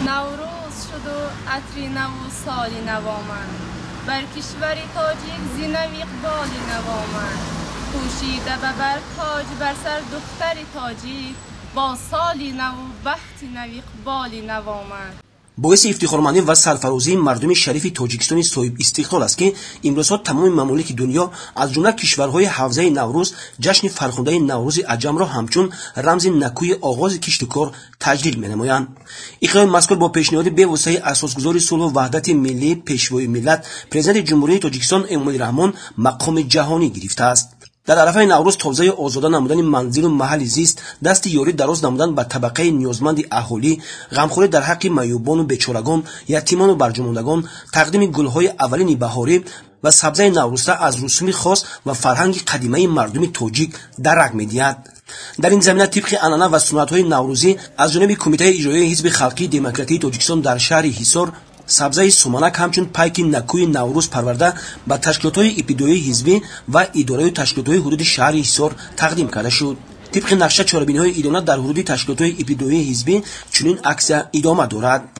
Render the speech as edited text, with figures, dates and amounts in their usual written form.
نوروز شد و عطری نو و سالی نو آمد، بر کشور تاجیک زینه و اقبالی نو آمد. پوشیده به بر تاج بر سر دختر تاجیک، با سالی نو و بختی نو و اقبالی نو آمد. باعث افتخارمندی و سرفرازی مردم شریف تاجیکستان صاحب استقلال است که امروزها تمام ممالک دنیا از جمله کشورهای حوزه نوروز جشن فرخنده نوروز عجم را همچون رمز نکوی آغاز کشت و کار تجلیل می‌نمایند. اقرار مذکور با پیشنهاد به واسطه اساسگذار صلح و وحدت ملی پیشوای ملت پرزیدنت جمهوری تاجیکستان امامعلی رحمان مقام جهانی گرفته است. در عرفه نوروز تازه آزاده نمودن منزل و محل زیست، دست یاری دراز نمودن به طبقه نیازمند اهالی، غمخوری در حق معیوبان و بیچارگان، یتیمان و برجماندگان، تقدیم گل‌های اولین بهاری و سبزه نوروزته از رسوم خاص و فرهنگ قدیمی مردم تاجیک درک می‌دهد. در این زمینه طبق عنعنه و سنت‌های نوروزی از جانب کمیته اجرایی حزب خلقی دموکراتیک تاجیکستان در شهر حصار سبزه سومانک همچون پیک نکوی نوروز پرورده به تشکیلات‌های ابتدایی حزبی و اداره تشکیلات‌های حدود شهر حصار تقدیم کرده شد. طبق نقشه چاربینی‌های اداره در حدود تشکیلات‌های ابتدایی حزبی چنین عکس ادامه دارد.